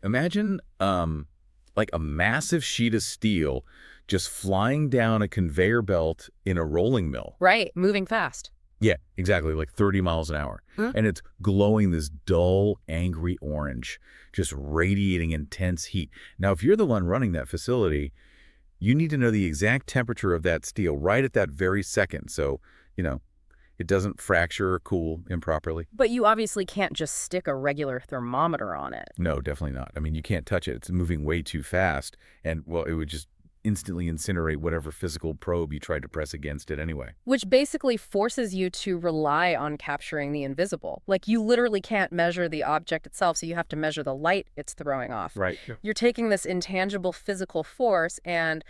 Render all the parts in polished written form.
Imagine like a massive sheet of steel just flying down a conveyor belt in a rolling mill. Right, moving fast. Yeah, exactly, like 30 miles an hour. Huh? And it's glowing this dull, angry orange, just radiating intense heat. Now, if you're the one running that facility, you need to know the exact temperature of that steel right at that very second. So, you know, it doesn't fracture or cool improperly. But you obviously can't just stick a regular thermometer on it. No, definitely not. I mean, you can't touch it. It's moving way too fast. And, well, it would just instantly incinerate whatever physical probe you tried to press against it anyway. Which basically forces you to rely on capturing the invisible. Like, you literally can't measure the object itself, so you have to measure the light it's throwing off. Right. You're taking this intangible physical force and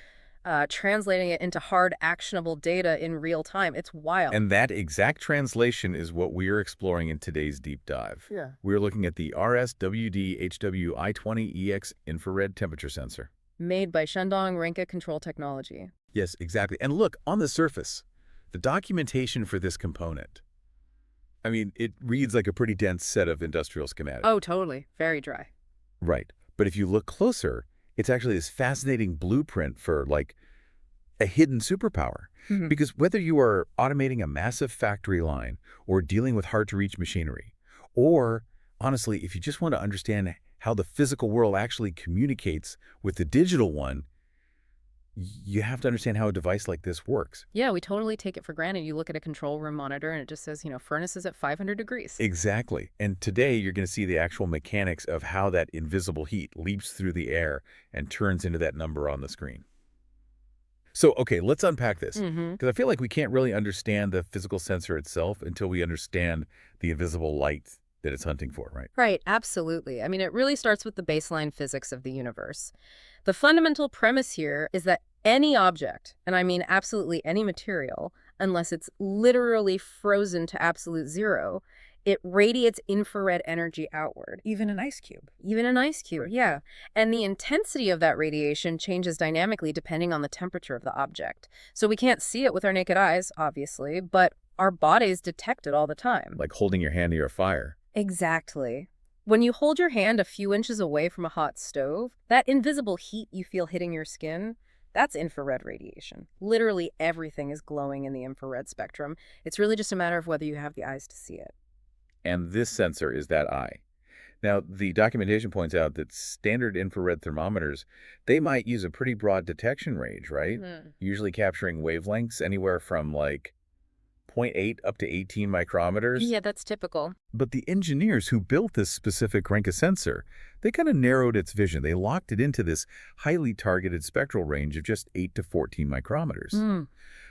translating it into hard, actionable data in real time. It's wild. And that exact translation is what we're exploring in today's deep dive. Yeah. We're looking at the RSWD-HW-I20EX infrared temperature sensor. Made by Shandong Renke Control Technology. Yes, exactly. And look, on the surface, the documentation for this component, I mean, it reads like a pretty dense set of industrial schematics. Oh, totally. Very dry. Right. But if you look closer, it's actually this fascinating blueprint for, like, a hidden superpower. Mhm. Because whether you are automating a massive factory line or dealing with hard-to-reach machinery, or, honestly, if you just want to understand how the physical world actually communicates with the digital one, you have to understand how a device like this works. Yeah, we totally take it for granted. You look at a control room monitor and it just says, furnaces at 500 degrees. Exactly. And today you're going to see the actual mechanics of how that invisible heat leaps through the air and turns into that number on the screen. So, okay, let's unpack this. Because I feel like we can't really understand the physical sensor itself until we understand the invisible light that it's hunting for, right? Right, absolutely. I mean, it really starts with the baseline physics of the universe. The fundamental premise here is that any object, and I mean absolutely any material, unless it's literally frozen to absolute zero, it radiates infrared energy outward. Even an ice cube. Even an ice cube, yeah. And the intensity of that radiation changes dynamically depending on the temperature of the object. So we can't see it with our naked eyes, obviously, but our bodies detect it all the time. Like holding your hand near a fire. Exactly. When you hold your hand a few inches away from a hot stove, that invisible heat you feel hitting your skin, that's infrared radiation. Literally everything is glowing in the infrared spectrum. It's really just a matter of whether you have the eyes to see it. And this sensor is that eye. Now, the documentation points out that standard infrared thermometers, they might use a pretty broad detection range, right? Usually capturing wavelengths anywhere from like 0.8 up to 18 micrometers. Yeah, that's typical. But the engineers who built this specific Renke sensor, they kind of narrowed its vision. They locked it into this highly targeted spectral range of just 8 to 14 micrometers.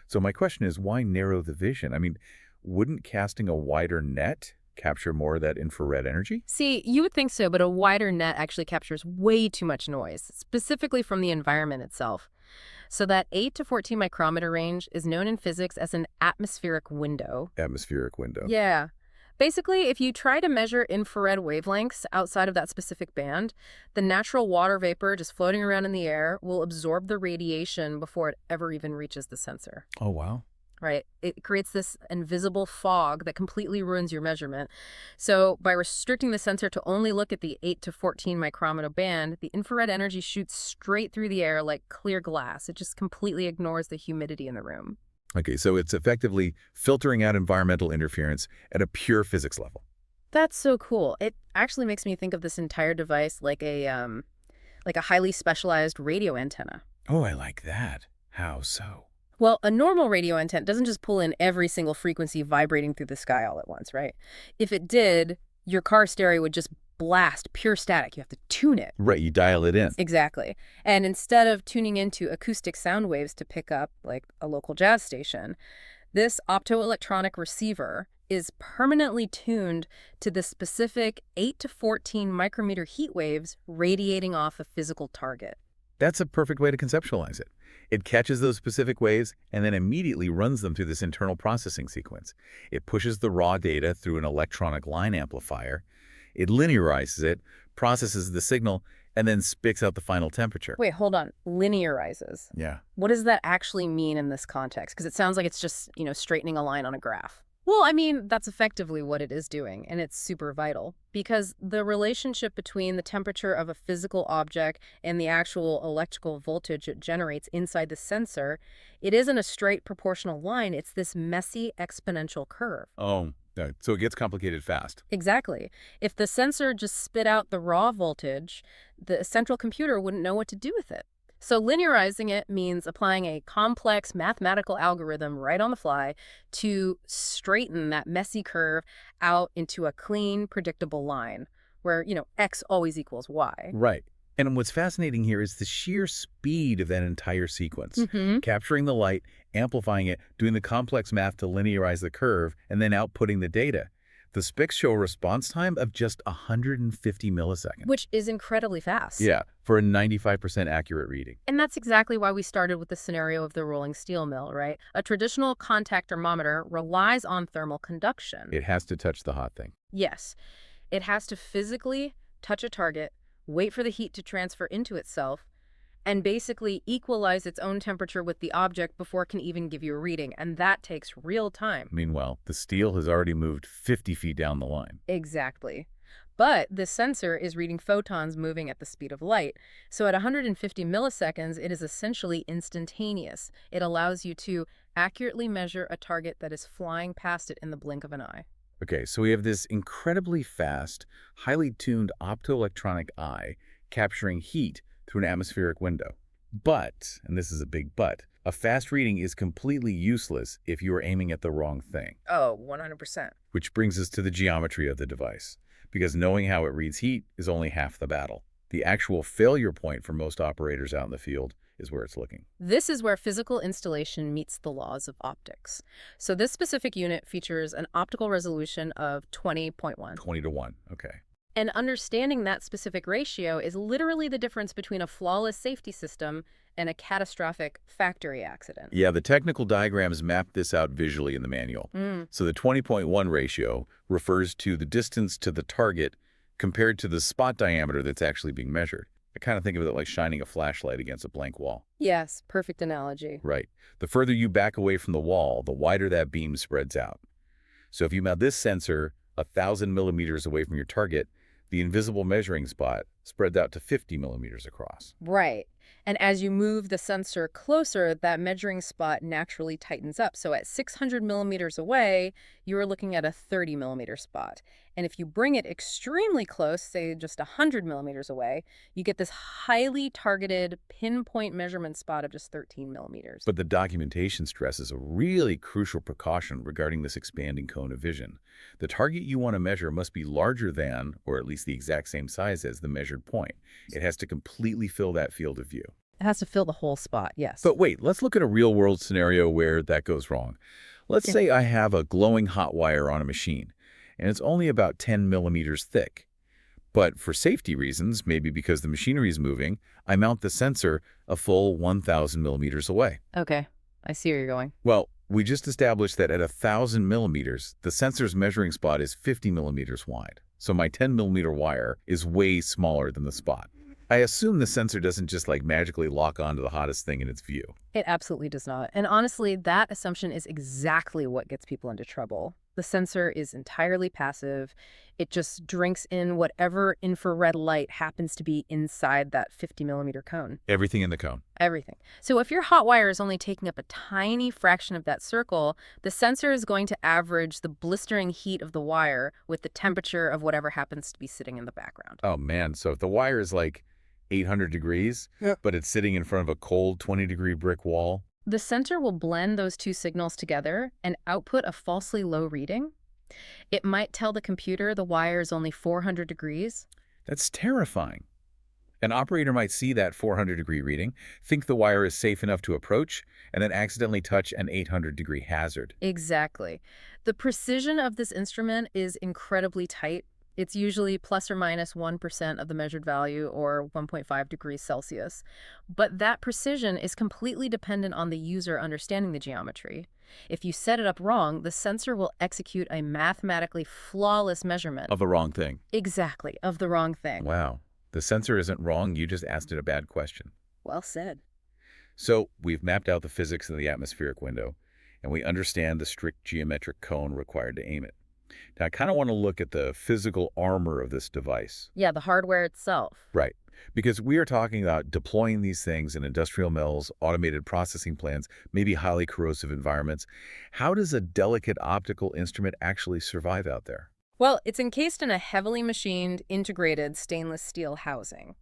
So my question is, why narrow the vision? I mean, wouldn't casting a wider net capture more of that infrared energy? See, you would think so, but a wider net actually captures way too much noise, specifically from the environment itself. So that 8 to 14 micrometer range is known in physics as an atmospheric window. Atmospheric window. Yeah. Basically, if you try to measure infrared wavelengths outside of that specific band, the natural water vapor just floating around in the air will absorb the radiation before it ever even reaches the sensor. Oh, wow. Right? It creates this invisible fog that completely ruins your measurement. So by restricting the sensor to only look at the 8 to 14 micrometer band, the infrared energy shoots straight through the air like clear glass. It just completely ignores the humidity in the room. Okay, so it's effectively filtering out environmental interference at a pure physics level. That's so cool. It actually makes me think of this entire device like a highly specialized radio antenna. Oh, I like that. How so? Well, a normal radio antenna doesn't just pull in every single frequency vibrating through the sky all at once, right? If it did, your car stereo would just blast pure static. You have to tune it. Right, you dial it in. Exactly. And instead of tuning into acoustic sound waves to pick up, like a local jazz station, this optoelectronic receiver is permanently tuned to the specific 8 to 14 micrometer heat waves radiating off a physical target. That's a perfect way to conceptualize it. It catches those specific waves and then immediately runs them through this internal processing sequence. It pushes the raw data through an electronic line amplifier. It linearizes it, processes the signal, and then spits out the final temperature. Wait, hold on. Linearizes. Yeah. What does that actually mean in this context? Because it sounds like it's just, straightening a line on a graph. Well, I mean, that's effectively what it is doing, and it's super vital because the relationship between the temperature of a physical object and the actual electrical voltage it generates inside the sensor, it isn't a straight proportional line, it's this messy exponential curve. Oh, so it gets complicated fast. Exactly. If the sensor just spit out the raw voltage, the central computer wouldn't know what to do with it. So linearizing it means applying a complex mathematical algorithm right on the fly to straighten that messy curve out into a clean, predictable line where, x always equals y. Right. And what's fascinating here is the sheer speed of that entire sequence. Mm-hmm. Capturing the light, amplifying it, doing the complex math to linearize the curve, and then outputting the data. The specs show a response time of just 150 milliseconds. Which is incredibly fast. Yeah, for a 95% accurate reading. And that's exactly why we started with the scenario of the rolling steel mill, right? A traditional contact thermometer relies on thermal conduction. It has to touch the hot thing. Yes. It has to physically touch a target, wait for the heat to transfer into itself, and basically equalize its own temperature with the object before it can even give you a reading. And that takes real time. Meanwhile, the steel has already moved 50 feet down the line. Exactly. But the sensor is reading photons moving at the speed of light. So at 150 milliseconds, it is essentially instantaneous. It allows you to accurately measure a target that is flying past it in the blink of an eye. Okay, so we have this incredibly fast, highly tuned optoelectronic eye capturing heat through an atmospheric window. But, and this is a big but, a fast reading is completely useless if you are aiming at the wrong thing. Oh, 100%. Which brings us to the geometry of the device, because knowing how it reads heat is only half the battle. The actual failure point for most operators out in the field is where it's looking. This is where physical installation meets the laws of optics. So this specific unit features an optical resolution of 20.1. 20 to 1, okay. And understanding that specific ratio is literally the difference between a flawless safety system and a catastrophic factory accident. Yeah, the technical diagrams map this out visually in the manual. So the 20.1 ratio refers to the distance to the target compared to the spot diameter that's actually being measured. I kind of think of it like shining a flashlight against a blank wall. Yes, perfect analogy. Right. The further you back away from the wall, the wider that beam spreads out. So if you mount this sensor 1,000 millimeters away from your target, the invisible measuring spot spreads out to 50 millimeters across. Right. And as you move the sensor closer, that measuring spot naturally tightens up. So at 600 millimeters away, you are looking at a 30 millimeter spot. And if you bring it extremely close, say just 100 millimeters away, you get this highly targeted pinpoint measurement spot of just 13 millimeters. But the documentation stresses a really crucial precaution regarding this expanding cone of vision. The target you want to measure must be larger than, or at least the exact same size as, the measured point. It has to completely fill that field of view. It has to fill the whole spot, yes. But wait, let's look at a real-world scenario where that goes wrong. Let's say I have a glowing hot wire on a machine, and it's only about 10 millimeters thick. But for safety reasons, maybe because the machinery is moving, I mount the sensor a full 1,000 millimeters away. Okay, I see where you're going. Well, we just established that at 1,000 millimeters, the sensor's measuring spot is 50 millimeters wide. So my 10 millimeter wire is way smaller than the spot. I assume the sensor doesn't just magically lock onto the hottest thing in its view. It absolutely does not. And honestly, that assumption is exactly what gets people into trouble. The sensor is entirely passive. It just drinks in whatever infrared light happens to be inside that 50 millimeter cone. Everything in the cone. Everything. So if your hot wire is only taking up a tiny fraction of that circle, the sensor is going to average the blistering heat of the wire with the temperature of whatever happens to be sitting in the background. Oh man, so if the wire is 800 degrees, but it's sitting in front of a cold 20-degree brick wall, the sensor will blend those two signals together and output a falsely low reading. It might tell the computer the wire is only 400 degrees. That's terrifying. An operator might see that 400-degree reading, think the wire is safe enough to approach, and then accidentally touch an 800-degree hazard. Exactly. The precision of this instrument is incredibly tight. It's usually plus or minus 1% of the measured value, or 1.5 degrees Celsius. But that precision is completely dependent on the user understanding the geometry. If you set it up wrong, the sensor will execute a mathematically flawless measurement. Of the wrong thing. Exactly, of the wrong thing. Wow. The sensor isn't wrong, you just asked it a bad question. Well said. So we've mapped out the physics of the atmospheric window, and we understand the strict geometric cone required to aim it. Now, I kind of want to look at the physical armor of this device. Yeah, the hardware itself. Right. Because we are talking about deploying these things in industrial mills, automated processing plants, maybe highly corrosive environments. How does a delicate optical instrument actually survive out there? Well, it's encased in a heavily machined, integrated stainless steel housing.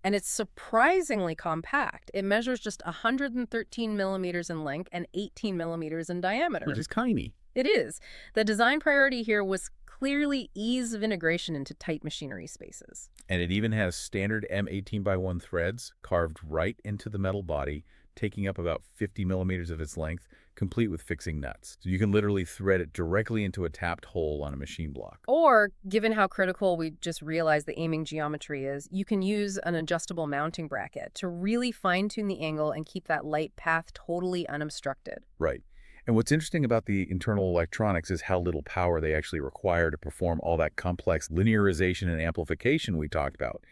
And it's surprisingly compact. It measures just 113 millimeters in length and 18 millimeters in diameter. Which is tiny. It is. The design priority here was clearly ease of integration into tight machinery spaces. And it even has standard M18x1 threads carved right into the metal body, taking up about 50 millimeters of its length, complete with fixing nuts. So you can literally thread it directly into a tapped hole on a machine block. Or, given how critical we just realized the aiming geometry is, you can use an adjustable mounting bracket to really fine-tune the angle and keep that light path totally unobstructed. Right. And what's interesting about the internal electronics is how little power they actually require to perform all that complex linearization and amplification we talked about.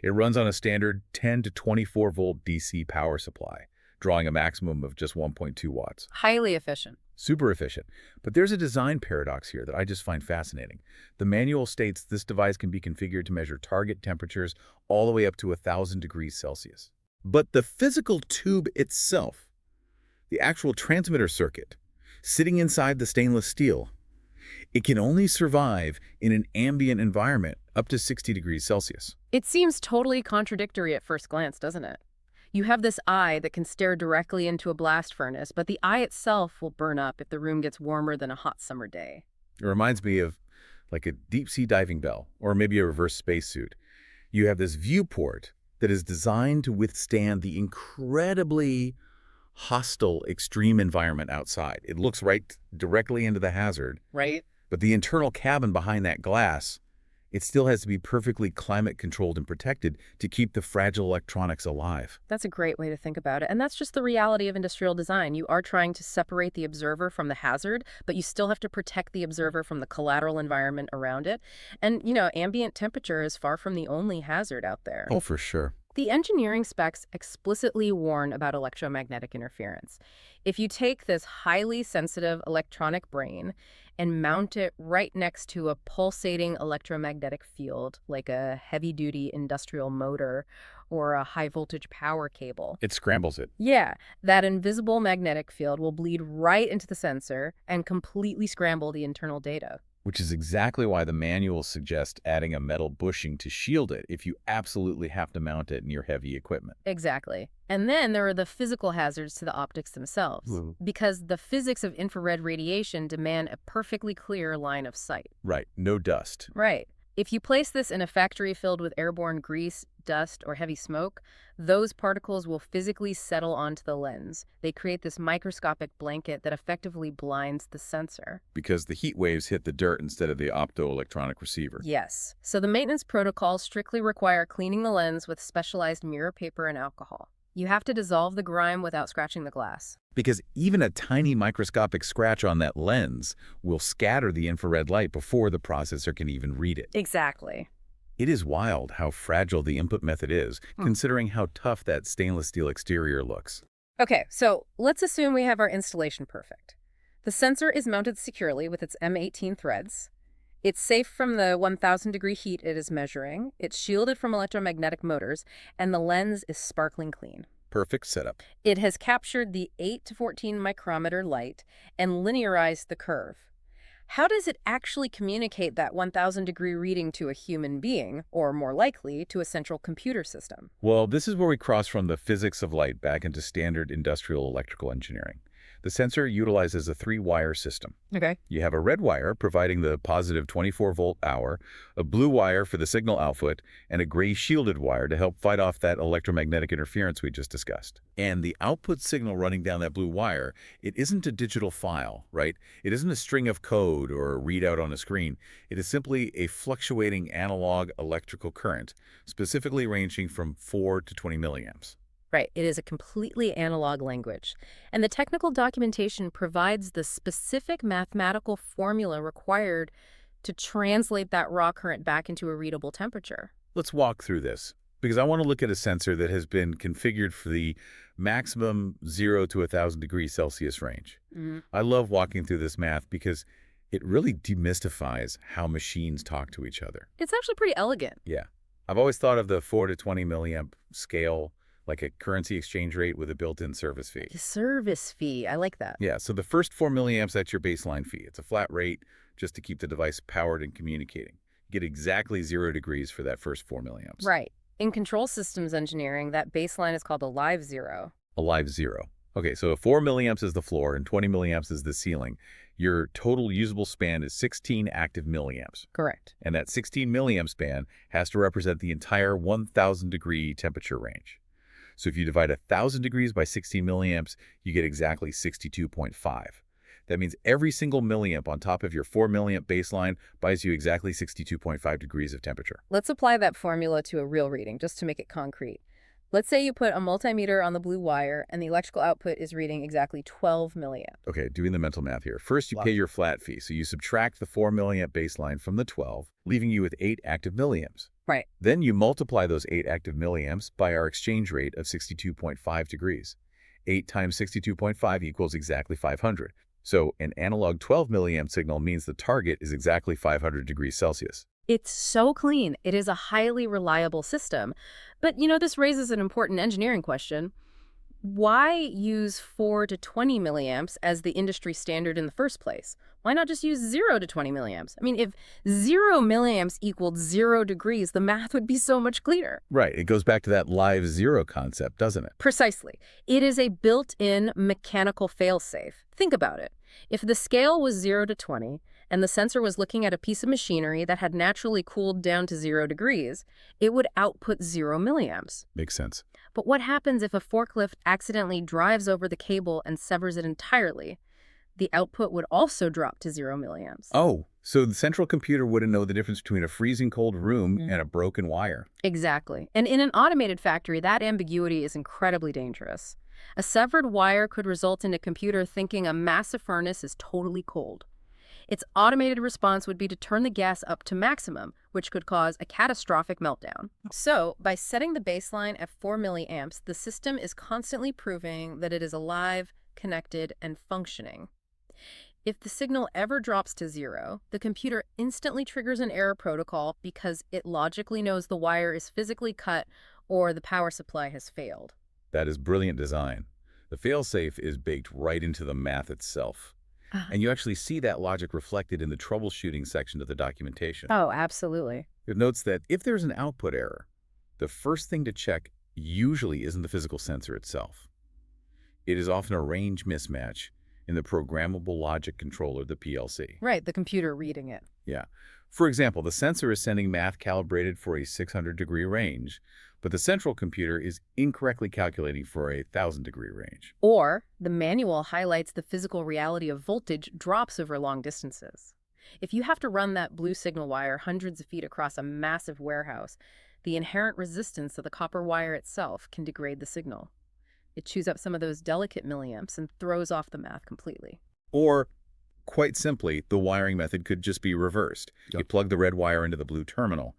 It runs on a standard 10 to 24 volt DC power supply, drawing a maximum of just 1.2 watts. Highly efficient. Super efficient. But there's a design paradox here that I just find fascinating. The manual states this device can be configured to measure target temperatures all the way up to 1,000 degrees Celsius. But the physical tube itself, the actual transmitter circuit, sitting inside the stainless steel, it can only survive in an ambient environment up to 60 degrees Celsius. It seems totally contradictory at first glance, doesn't it? You have this eye that can stare directly into a blast furnace, but the eye itself will burn up if the room gets warmer than a hot summer day. It reminds me of like a deep-sea diving bell or maybe a reverse spacesuit. You have this viewport that is designed to withstand the incredibly hostile, extreme environment outside. It looks right directly into the hazard. Right. But the internal cabin behind that glass, it still has to be perfectly climate controlled and protected to keep the fragile electronics alive. That's a great way to think about it. And that's just the reality of industrial design. You are trying to separate the observer from the hazard, but you still have to protect the observer from the collateral environment around it. And, ambient temperature is far from the only hazard out there. Oh, for sure. The engineering specs explicitly warn about electromagnetic interference. If you take this highly sensitive electronic brain and mount it right next to a pulsating electromagnetic field, like a heavy-duty industrial motor or a high-voltage power cable. It scrambles it. Yeah, that invisible magnetic field will bleed right into the sensor and completely scramble the internal data. Which is exactly why the manuals suggest adding a metal bushing to shield it if you absolutely have to mount it near heavy equipment. Exactly. And then there are the physical hazards to the optics themselves, because the physics of infrared radiation demand a perfectly clear line of sight. Right. No dust. Right. If you place this in a factory filled with airborne grease, dust, or heavy smoke, those particles will physically settle onto the lens. They create this microscopic blanket that effectively blinds the sensor. Because the heat waves hit the dirt instead of the optoelectronic receiver. Yes. So the maintenance protocols strictly require cleaning the lens with specialized mirror paper and alcohol. You have to dissolve the grime without scratching the glass. Because even a tiny microscopic scratch on that lens will scatter the infrared light before the processor can even read it. Exactly. It is wild how fragile the input method is, considering how tough that stainless steel exterior looks. Okay, so let's assume we have our installation perfect. The sensor is mounted securely with its M18 threads. It's safe from the 1,000-degree heat it is measuring. It's shielded from electromagnetic motors, and the lens is sparkling clean. Perfect setup. It has captured the 8 to 14 micrometer light and linearized the curve. How does it actually communicate that 1,000-degree reading to a human being, or more likely, to a central computer system? Well, this is where we cross from the physics of light back into standard industrial electrical engineering. The sensor utilizes a 3-wire system. Okay. You have a red wire providing the positive 24-volt hour, a blue wire for the signal output, and a gray shielded wire to help fight off that electromagnetic interference we just discussed. And the output signal running down that blue wire, it isn't a digital file, right? It isn't a string of code or a readout on a screen. It is simply a fluctuating analog electrical current, specifically ranging from 4 to 20 milliamps. Right. It is a completely analog language. And the technical documentation provides the specific mathematical formula required to translate that raw current back into a readable temperature. Let's walk through this. because I want to look at a sensor that has been configured for the maximum 0 to 1,000 degrees Celsius range. I love walking through this math because it really demystifies how machines talk to each other. It's actually pretty elegant. Yeah. I've always thought of the 4 to 20 milliamp scale like a currency exchange rate with a built-in service fee. The service fee, I like that. Yeah, so the first 4 milliamps, that's your baseline fee. It's a flat rate just to keep the device powered and communicating. You get exactly 0 degrees for that first 4 milliamps. Right. In control systems engineering, that baseline is called a live zero. A live zero. Okay, so if 4 milliamps is the floor and 20 milliamps is the ceiling, your total usable span is 16 active milliamps. Correct. And that 16 milliamp span has to represent the entire 1,000 degree temperature range. So if you divide 1,000 degrees by 16 milliamps, you get exactly 62.5. That means every single milliamp on top of your 4 milliamp baseline buys you exactly 62.5 degrees of temperature. Let's apply that formula to a real reading, just to make it concrete. Let's say you put a multimeter on the blue wire and the electrical output is reading exactly 12 milliamp. Okay, doing the mental math here. First, you pay your flat fee. So you subtract the 4 milliamp baseline from the 12, leaving you with 8 active milliamps. Right. Then you multiply those 8 active milliamps by our exchange rate of 62.5 degrees. 8 times 62.5 equals exactly 500. So an analog 12 milliamp signal means the target is exactly 500 degrees Celsius. It's so clean. It is a highly reliable system. But, this raises an important engineering question. Why use 4 to 20 milliamps as the industry standard in the first place? Why not just use 0 to 20 milliamps? I mean, if 0 milliamps equaled 0 degrees, the math would be so much cleaner. Right. It goes back to that live zero concept, doesn't it? Precisely. It is a built-in mechanical failsafe. Think about it. If the scale was 0 to 20, and the sensor was looking at a piece of machinery that had naturally cooled down to 0 degrees, it would output 0 milliamps. Makes sense. But what happens if a forklift accidentally drives over the cable and severs it entirely? The output would also drop to 0 milliamps. Oh, so the central computer wouldn't know the difference between a freezing cold room and a broken wire. Exactly. And in an automated factory, that ambiguity is incredibly dangerous. A severed wire could result in a computer thinking a massive furnace is totally cold. Its automated response would be to turn the gas up to maximum, which could cause a catastrophic meltdown. So, by setting the baseline at 4 milliamps, the system is constantly proving that it is alive, connected, and functioning. If the signal ever drops to 0, the computer instantly triggers an error protocol because it logically knows the wire is physically cut or the power supply has failed. That is brilliant design. The failsafe is baked right into the math itself. And you actually see that logic reflected in the troubleshooting section of the documentation. Oh, absolutely. It notes that if there's an output error, the first thing to check usually isn't the physical sensor itself. It is often a range mismatch in the programmable logic controller, the PLC. Right, the computer reading it. Yeah. For example, the sensor is sending math calibrated for a 600-degree range, but the central computer is incorrectly calculating for a 1,000-degree range. Or the manual highlights the physical reality of voltage drops over long distances. If you have to run that blue signal wire hundreds of feet across a massive warehouse, the inherent resistance of the copper wire itself can degrade the signal. It chews up some of those delicate milliamps and throws off the math completely. Or, quite simply, the wiring method could just be reversed. You plug the red wire into the blue terminal.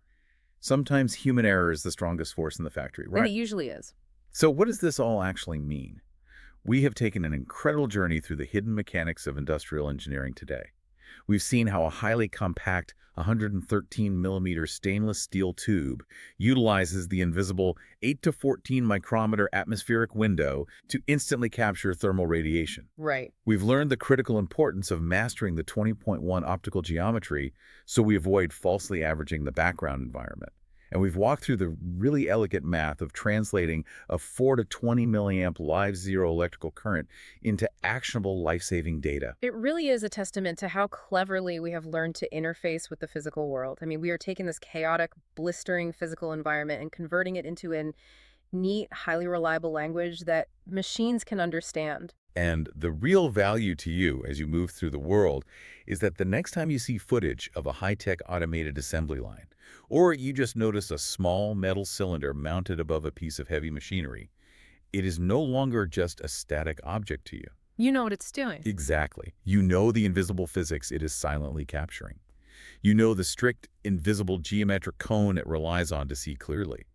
Sometimes human error is the strongest force in the factory, right? And it usually is. So what does this all actually mean? We have taken an incredible journey through the hidden mechanics of industrial engineering today. We've seen how a highly compact 113mm stainless steel tube utilizes the invisible 8 to 14 micrometer atmospheric window to instantly capture thermal radiation. Right. We've learned the critical importance of mastering the 20.1 optical geometry so we avoid falsely averaging the background environment. And we've walked through the really elegant math of translating a 4 to 20 milliamp live zero electrical current into actionable life-saving data. It really is a testament to how cleverly we have learned to interface with the physical world. I mean, we are taking this chaotic, blistering physical environment and converting it into a neat, highly reliable language that machines can understand. And the real value to you as you move through the world is that the next time you see footage of a high-tech automated assembly line, or you just notice a small metal cylinder mounted above a piece of heavy machinery, it is no longer just a static object to you. You know what it's doing. Exactly. You know the invisible physics it is silently capturing. You know the strict, invisible geometric cone it relies on to see clearly.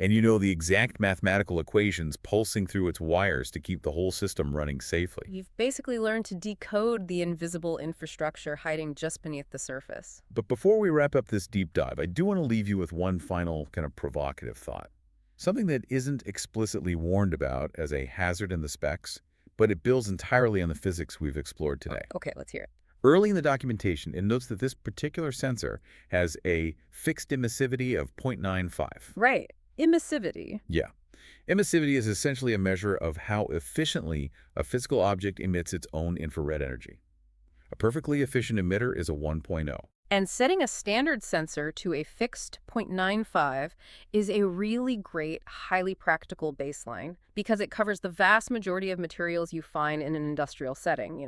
And you know the exact mathematical equations pulsing through its wires to keep the whole system running safely. You've basically learned to decode the invisible infrastructure hiding just beneath the surface. But before we wrap up this deep dive, I do want to leave you with one final kind of provocative thought. Something that isn't explicitly warned about as a hazard in the specs, but it builds entirely on the physics we've explored today. Okay, let's hear it. Early in the documentation, it notes that this particular sensor has a fixed emissivity of 0.95. Right. Emissivity. Yeah. Emissivity is essentially a measure of how efficiently a physical object emits its own infrared energy. A perfectly efficient emitter is a 1.0. And setting a standard sensor to a fixed 0.95 is a really great, highly practical baseline because it covers the vast majority of materials you find in an industrial setting.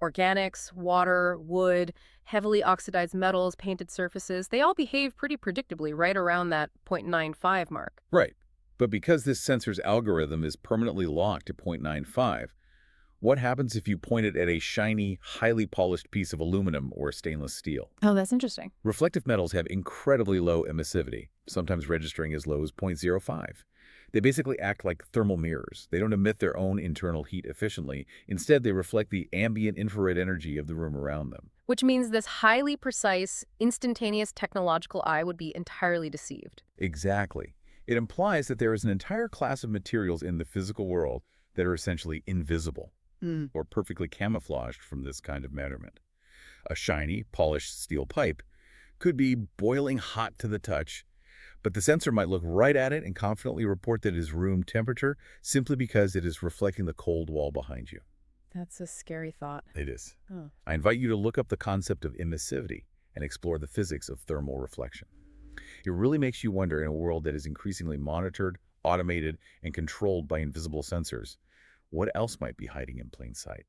Organics, water, wood, heavily oxidized metals, painted surfaces, they all behave pretty predictably right around that 0.95 mark. Right. But because this sensor's algorithm is permanently locked to 0.95, what happens if you point it at a shiny, highly polished piece of aluminum or stainless steel? Oh, that's interesting. Reflective metals have incredibly low emissivity, sometimes registering as low as 0.05. They basically act like thermal mirrors. They don't emit their own internal heat efficiently. Instead, they reflect the ambient infrared energy of the room around them. Which means this highly precise, instantaneous technological eye would be entirely deceived. Exactly. It implies that there is an entire class of materials in the physical world that are essentially invisible or perfectly camouflaged from this kind of measurement. A shiny, polished steel pipe could be boiling hot to the touch, but the sensor might look right at it and confidently report that it is room temperature simply because it is reflecting the cold wall behind you. That's a scary thought. It is. Oh. I invite you to look up the concept of emissivity and explore the physics of thermal reflection. It really makes you wonder, in a world that is increasingly monitored, automated, and controlled by invisible sensors, what else might be hiding in plain sight?